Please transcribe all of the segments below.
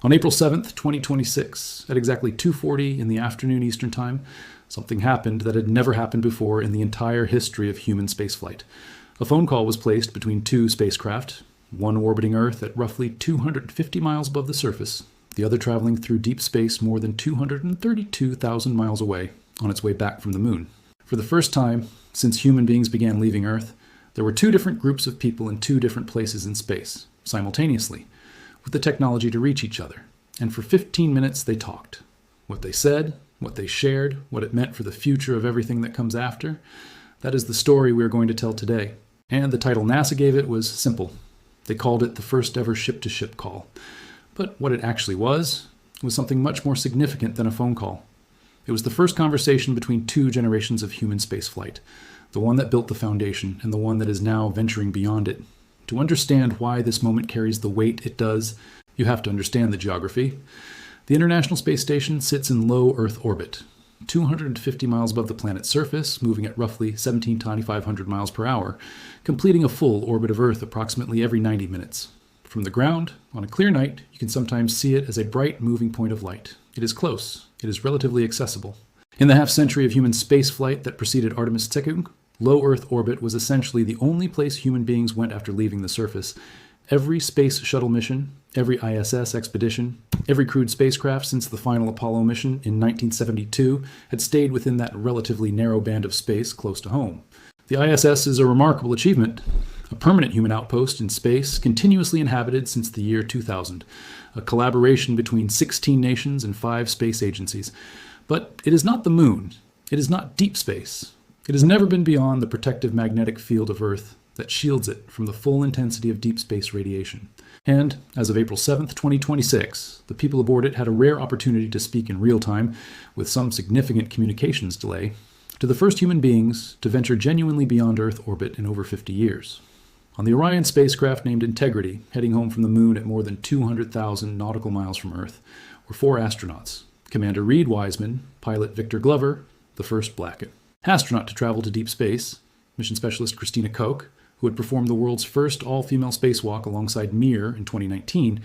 On April 7th, 2026, at exactly 2:40 in the afternoon Eastern Time, something happened that had never happened before in the entire history of human spaceflight. A phone call was placed between two spacecraft, one orbiting Earth at roughly 250 miles above the surface, the other traveling through deep space more than 232,000 miles away on its way back from the moon. For the first time since human beings began leaving Earth, there were two different groups of people in two different places in space, simultaneously, with the technology to reach each other. And for 15 minutes they talked. What they said, what they shared, what it meant for the future of everything that comes after, that is the story we are going to tell today. And the title NASA gave it was simple. They called it the first ever ship-to-ship call. But what it actually was something much more significant than a phone call. It was the first conversation between two generations of human spaceflight, the one that built the foundation and the one that is now venturing beyond it. To understand why this moment carries the weight it does, you have to understand the geography. The International Space Station sits in low Earth orbit, 250 miles above the planet's surface, moving at roughly 17,500 miles per hour, completing a full orbit of Earth approximately every 90 minutes. From the ground, on a clear night, you can sometimes see it as a bright moving point of light. It is close. It is relatively accessible. In the half-century of human spaceflight that preceded Artemis II, low Earth orbit was essentially the only place human beings went after leaving the surface. Every space shuttle mission, every ISS expedition, every crewed spacecraft since the final Apollo mission in 1972 had stayed within that relatively narrow band of space close to home. The ISS is a remarkable achievement, a permanent human outpost in space continuously inhabited since the year 2000, a collaboration between 16 nations and 5 space agencies. But it is not the moon. It is not deep space. It has never been beyond the protective magnetic field of Earth that shields it from the full intensity of deep space radiation. And, as of April 7th, 2026, the people aboard it had a rare opportunity to speak in real time, with some significant communications delay, to the first human beings to venture genuinely beyond Earth orbit in over 50 years. On the Orion spacecraft named Integrity, heading home from the moon at more than 200,000 nautical miles from Earth, were 4 astronauts: Commander Reed Wiseman, pilot Victor Glover, the first black astronaut to travel to deep space, mission specialist Christina Koch, who had performed the world's first all-female spacewalk alongside Mir in 2019,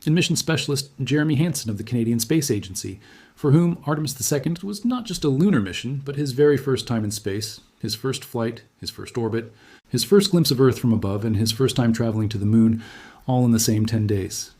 and mission specialist Jeremy Hansen of the Canadian Space Agency, for whom Artemis II was not just a lunar mission, but his very first time in space, his first flight, his first orbit, his first glimpse of Earth from above, and his first time traveling to the moon, all in the same 10 days.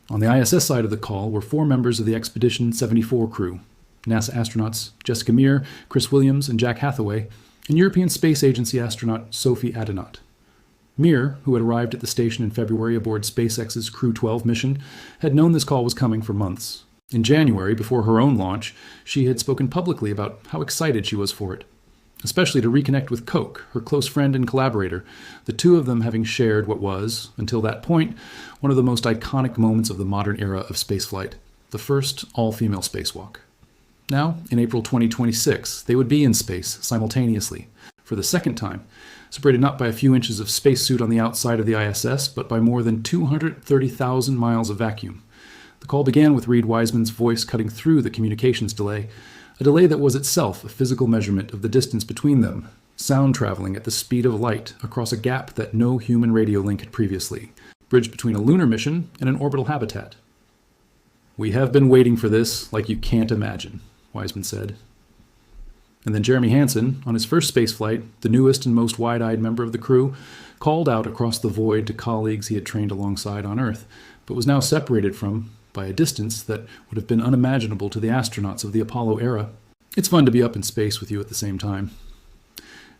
On the ISS side of the call were 4 members of the Expedition 74 crew, NASA astronauts Jessica Meir, Chris Williams, and Jack Hathaway, and European Space Agency astronaut Sophie Adenauer. Meir, who had arrived at the station in February aboard SpaceX's Crew 12 mission, had known this call was coming for months. In January, before her own launch, she had spoken publicly about how excited she was for it, especially to reconnect with Koch, her close friend and collaborator, the two of them having shared what was, until that point, one of the most iconic moments of the modern era of spaceflight, the first all-female spacewalk. Now, in April 2026, they would be in space simultaneously, for the second time, separated not by a few inches of spacesuit on the outside of the ISS, but by more than 230,000 miles of vacuum. The call began with Reed Wiseman's voice cutting through the communications delay, a delay that was itself a physical measurement of the distance between them, sound traveling at the speed of light across a gap that no human radio link had previously, bridged between a lunar mission and an orbital habitat. "We have been waiting for this like you can't imagine," Wiseman said. And then Jeremy Hansen, on his first spaceflight, the newest and most wide-eyed member of the crew, called out across the void to colleagues he had trained alongside on Earth, but was now separated from by a distance that would have been unimaginable to the astronauts of the Apollo era. It's fun to be up in space with you at the same time.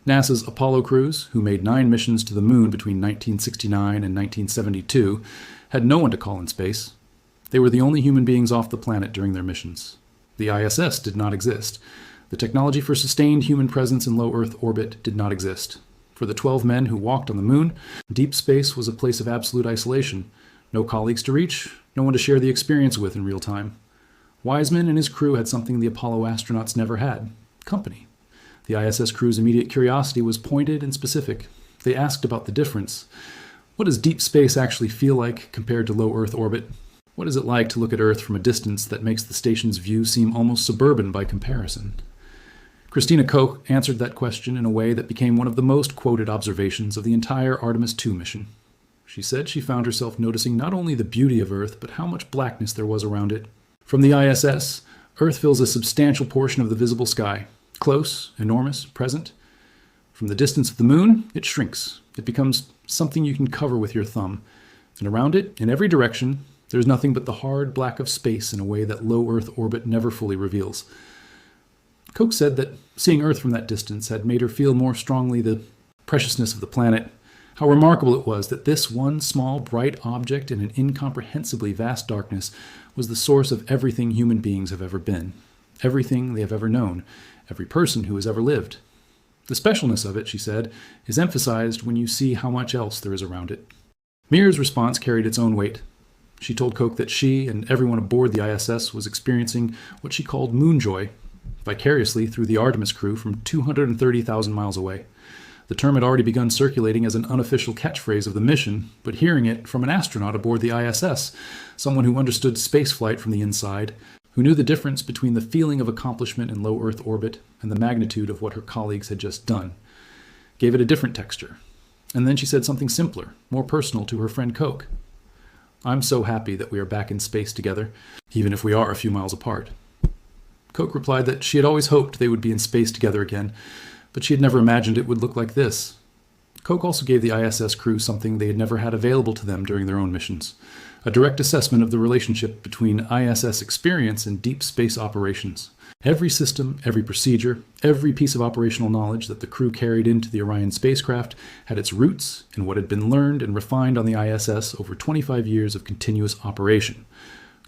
NASA's Apollo crews, who made 9 missions to the moon between 1969 and 1972, had no one to call in space. They were the only human beings off the planet during their missions. The ISS did not exist. The technology for sustained human presence in low Earth orbit did not exist. For the 12 men who walked on the moon, deep space was a place of absolute isolation. No colleagues to reach, no one to share the experience with in real time. Wiseman and his crew had something the Apollo astronauts never had: company. The ISS crew's immediate curiosity was pointed and specific. They asked about the difference. What does deep space actually feel like compared to low Earth orbit? What is it like to look at Earth from a distance that makes the station's view seem almost suburban by comparison? Christina Koch answered that question in a way that became one of the most quoted observations of the entire Artemis II mission. She said she found herself noticing not only the beauty of Earth, but how much blackness there was around it. From the ISS, Earth fills a substantial portion of the visible sky. Close, enormous, present. From the distance of the moon, it shrinks. It becomes something you can cover with your thumb. And around it, in every direction, there's nothing but the hard black of space in a way that low Earth orbit never fully reveals. Koch said that seeing Earth from that distance had made her feel more strongly the preciousness of the planet, how remarkable it was that this one small, bright object in an incomprehensibly vast darkness was the source of everything human beings have ever been, everything they have ever known, every person who has ever lived. The specialness of it, she said, is emphasized when you see how much else there is around it. Mir's response carried its own weight. She told Koch that she and everyone aboard the ISS was experiencing what she called moonjoy, vicariously through the Artemis crew from 230,000 miles away. The term had already begun circulating as an unofficial catchphrase of the mission, but hearing it from an astronaut aboard the ISS, someone who understood spaceflight from the inside, who knew the difference between the feeling of accomplishment in low Earth orbit and the magnitude of what her colleagues had just done, gave it a different texture. And then she said something simpler, more personal to her friend Koch. "I'm so happy that we are back in space together, even if we are a few miles apart." Koch replied that she had always hoped they would be in space together again, but she had never imagined it would look like this. Koch also gave the ISS crew something they had never had available to them during their own missions, a direct assessment of the relationship between ISS experience and deep space operations. Every system, every procedure, every piece of operational knowledge that the crew carried into the Orion spacecraft had its roots in what had been learned and refined on the ISS over 25 years of continuous operation.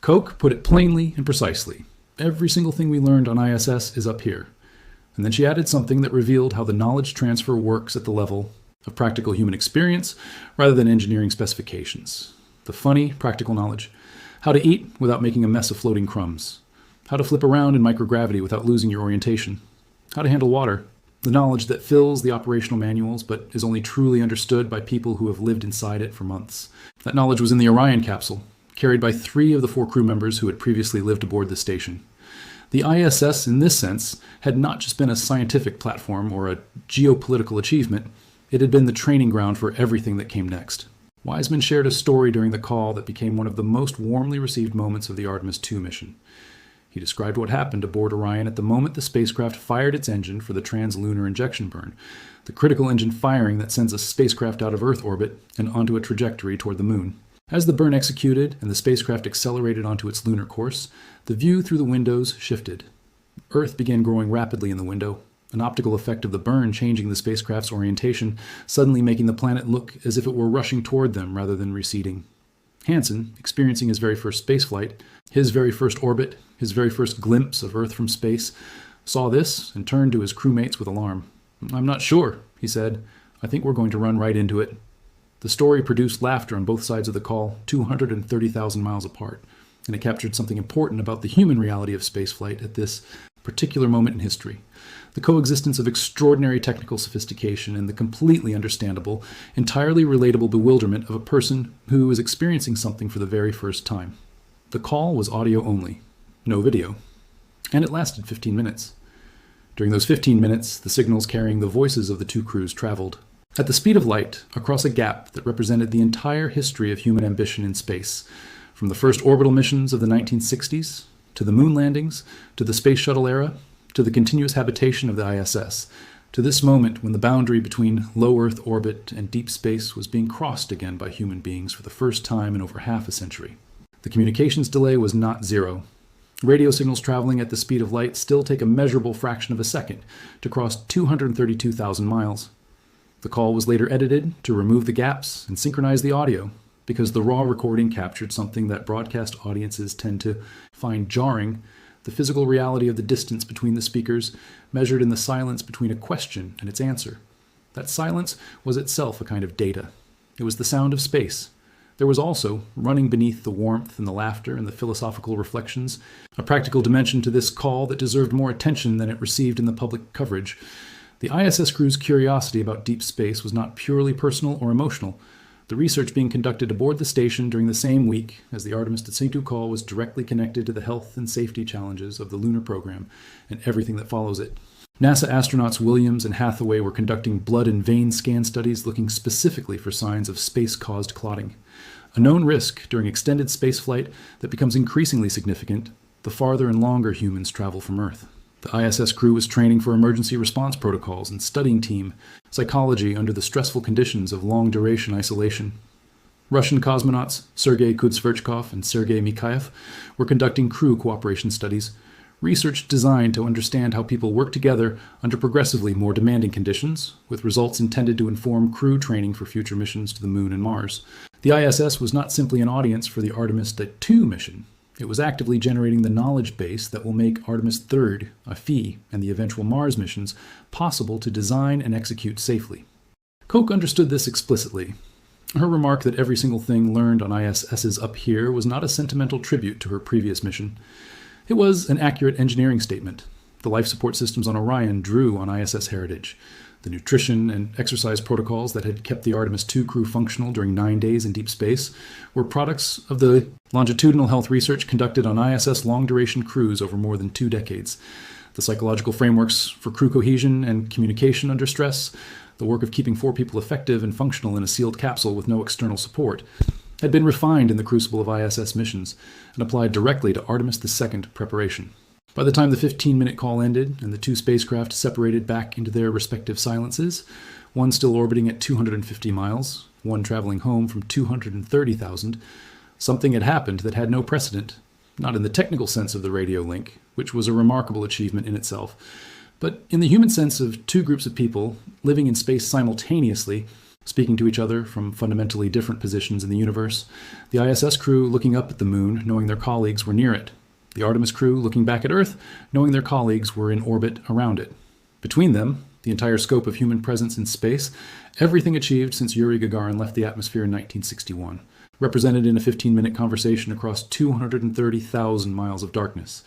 Koch put it plainly and precisely. Every single thing we learned on ISS is up here. And then she added something that revealed how the knowledge transfer works at the level of practical human experience rather than engineering specifications. The funny, practical knowledge. How to eat without making a mess of floating crumbs. How to flip around in microgravity without losing your orientation. How to handle water. The knowledge that fills the operational manuals but is only truly understood by people who have lived inside it for months. That knowledge was in the Orion capsule, carried by 3 of the 4 crew members who had previously lived aboard the station. The ISS, in this sense, had not just been a scientific platform or a geopolitical achievement, it had been the training ground for everything that came next. Wiseman shared a story during the call that became one of the most warmly received moments of the Artemis II mission. He described what happened aboard Orion at the moment the spacecraft fired its engine for the translunar injection burn, the critical engine firing that sends a spacecraft out of Earth orbit and onto a trajectory toward the moon. As the burn executed and the spacecraft accelerated onto its lunar course, the view through the windows shifted. Earth began growing rapidly in the window, an optical effect of the burn changing the spacecraft's orientation, suddenly making the planet look as if it were rushing toward them rather than receding. Hansen, experiencing his very first spaceflight, his very first orbit, his very first glimpse of Earth from space, saw this and turned to his crewmates with alarm. "I'm not sure," he said. "I think we're going to run right into it." The story produced laughter on both sides of the call, 230,000 miles apart, and it captured something important about the human reality of spaceflight at this particular moment in history. The coexistence of extraordinary technical sophistication and the completely understandable, entirely relatable bewilderment of a person who is experiencing something for the very first time. The call was audio only, no video, and it lasted 15 minutes. During those 15 minutes, the signals carrying the voices of the 2 crews traveled at the speed of light across a gap that represented the entire history of human ambition in space, from the first orbital missions of the 1960s, to the moon landings, to the space shuttle era, to the continuous habitation of the ISS, to this moment when the boundary between low Earth orbit and deep space was being crossed again by human beings for the first time in over half a century. The communications delay was not zero. Radio signals traveling at the speed of light still take a measurable fraction of a second to cross 232,000 miles. The call was later edited to remove the gaps and synchronize the audio, because the raw recording captured something that broadcast audiences tend to find jarring: the physical reality of the distance between the speakers, measured in the silence between a question and its answer. That silence was itself a kind of data. It was the sound of space. There was also, running beneath the warmth and the laughter and the philosophical reflections, a practical dimension to this call that deserved more attention than it received in the public coverage. The ISS crew's curiosity about deep space was not purely personal or emotional. The research being conducted aboard the station during the same week as the Artemis II call was directly connected to the health and safety challenges of the lunar program and everything that follows it. NASA astronauts Williams and Hathaway were conducting blood and vein scan studies looking specifically for signs of space-caused clotting, a known risk during extended spaceflight that becomes increasingly significant the farther and longer humans travel from Earth. The ISS crew was training for emergency response protocols and studying team psychology under the stressful conditions of long-duration isolation. Russian cosmonauts Sergei Kudzverchkov and Sergei Mikhaev were conducting crew cooperation studies, research designed to understand how people work together under progressively more demanding conditions, with results intended to inform crew training for future missions to the Moon and Mars. The ISS was not simply an audience for the Artemis II mission. It was actively generating the knowledge base that will make Artemis III, Phi, and the eventual Mars missions possible to design and execute safely. Koch understood this explicitly. Her remark that every single thing learned on ISS's up here was not a sentimental tribute to her previous mission. It was an accurate engineering statement. The life support systems on Orion drew on ISS heritage. The nutrition and exercise protocols that had kept the Artemis II crew functional during 9 days in deep space were products of the longitudinal health research conducted on ISS long-duration crews over more than 2 decades. The psychological frameworks for crew cohesion and communication under stress, the work of keeping 4 people effective and functional in a sealed capsule with no external support, had been refined in the crucible of ISS missions and applied directly to Artemis II preparation. By the time the 15-minute call ended and the 2 spacecraft separated back into their respective silences, one still orbiting at 250 miles, one traveling home from 230,000, something had happened that had no precedent, not in the technical sense of the radio link, which was a remarkable achievement in itself, but in the human sense of 2 groups of people living in space simultaneously, speaking to each other from fundamentally different positions in the universe, the ISS crew looking up at the Moon, knowing their colleagues were near it, the Artemis crew looking back at Earth, knowing their colleagues were in orbit around it. Between them, the entire scope of human presence in space, everything achieved since Yuri Gagarin left the atmosphere in 1961, represented in a 15-minute conversation across 230,000 miles of darkness.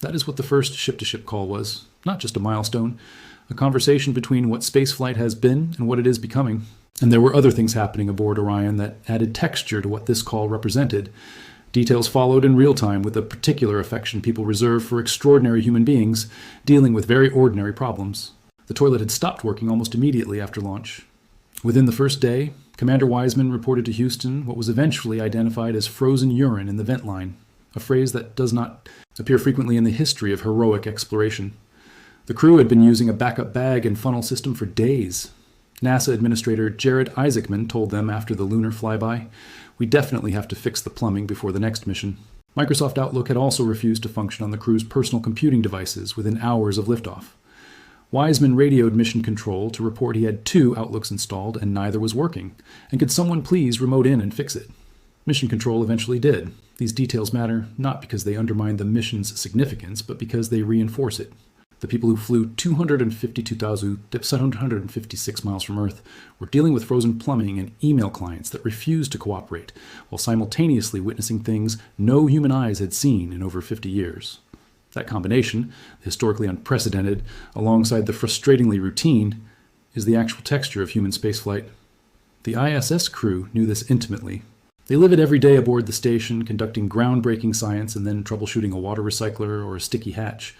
That is what the first ship-to-ship call was, not just a milestone, a conversation between what spaceflight has been and what it is becoming. And there were other things happening aboard Orion that added texture to what this call represented. Details followed in real time with the particular affection people reserve for extraordinary human beings dealing with very ordinary problems. The toilet had stopped working almost immediately after launch. Within the first day, Commander Wiseman reported to Houston what was eventually identified as frozen urine in the vent line, a phrase that does not appear frequently in the history of heroic exploration. The crew had been using a backup bag and funnel system for days. NASA Administrator Jared Isaacman told them after the lunar flyby, "We definitely have to fix the plumbing before the next mission." Microsoft Outlook had also refused to function on the crew's personal computing devices within hours of liftoff. Wiseman radioed Mission Control to report he had 2 Outlooks installed and neither was working, and could someone please remote in and fix it? Mission Control eventually did. These details matter not because they undermine the mission's significance, but because they reinforce it. The people who flew 256 miles from Earth were dealing with frozen plumbing and email clients that refused to cooperate, while simultaneously witnessing things no human eyes had seen in over 50 years. That combination, the historically unprecedented, alongside the frustratingly routine, is the actual texture of human spaceflight. The ISS crew knew this intimately. They live it every day aboard the station, conducting groundbreaking science and then troubleshooting a water recycler or a sticky hatch.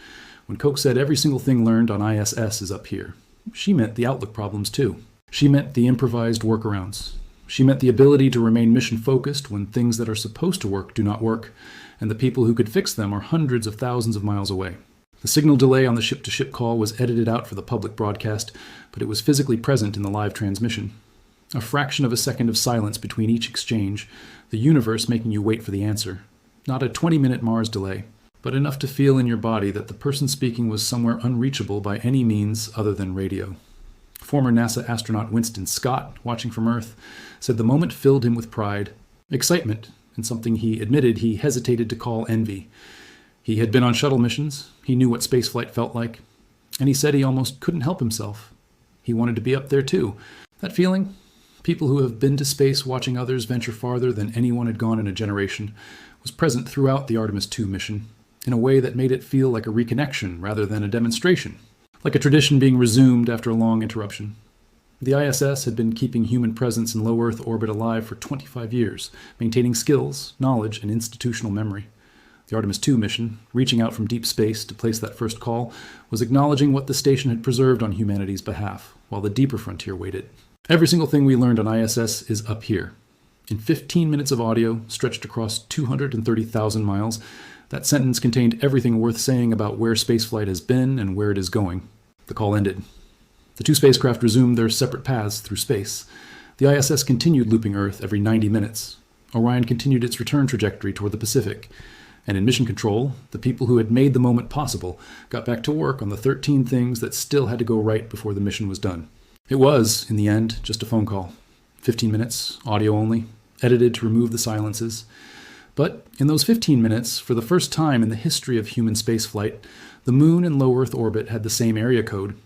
When Koch said every single thing learned on ISS is up here, she meant the Outlook problems too. She meant the improvised workarounds. She meant the ability to remain mission-focused when things that are supposed to work do not work, and the people who could fix them are hundreds of thousands of miles away. The signal delay on the ship-to-ship call was edited out for the public broadcast, but it was physically present in the live transmission. A fraction of a second of silence between each exchange, the universe making you wait for the answer. Not a 20-minute Mars delay, but enough to feel in your body that the person speaking was somewhere unreachable by any means other than radio. Former NASA astronaut Winston Scott, watching from Earth, said the moment filled him with pride, excitement, and something he admitted he hesitated to call envy. He had been on shuttle missions, he knew what spaceflight felt like, and he said he almost couldn't help himself. He wanted to be up there too. That feeling, people who have been to space watching others venture farther than anyone had gone in a generation, was present throughout the Artemis II mission, in a way that made it feel like a reconnection rather than a demonstration, like a tradition being resumed after a long interruption. The ISS had been keeping human presence in low Earth orbit alive for 25 years, maintaining skills, knowledge, and institutional memory. The Artemis II mission, reaching out from deep space to place that first call, was acknowledging what the station had preserved on humanity's behalf, while the deeper frontier waited. Every single thing we learned on ISS is up here. In 15 minutes of audio, stretched across 230,000 miles, that sentence contained everything worth saying about where spaceflight has been and where it is going. The call ended. The two spacecraft resumed their separate paths through space. The ISS continued looping Earth every 90 minutes. Orion continued its return trajectory toward the Pacific. And in mission control, the people who had made the moment possible got back to work on the 13 things that still had to go right before the mission was done. It was, in the end, just a phone call. 15 minutes, audio only, edited to remove the silences. But in those 15 minutes, for the first time in the history of human spaceflight, the Moon and low Earth orbit had the same area code,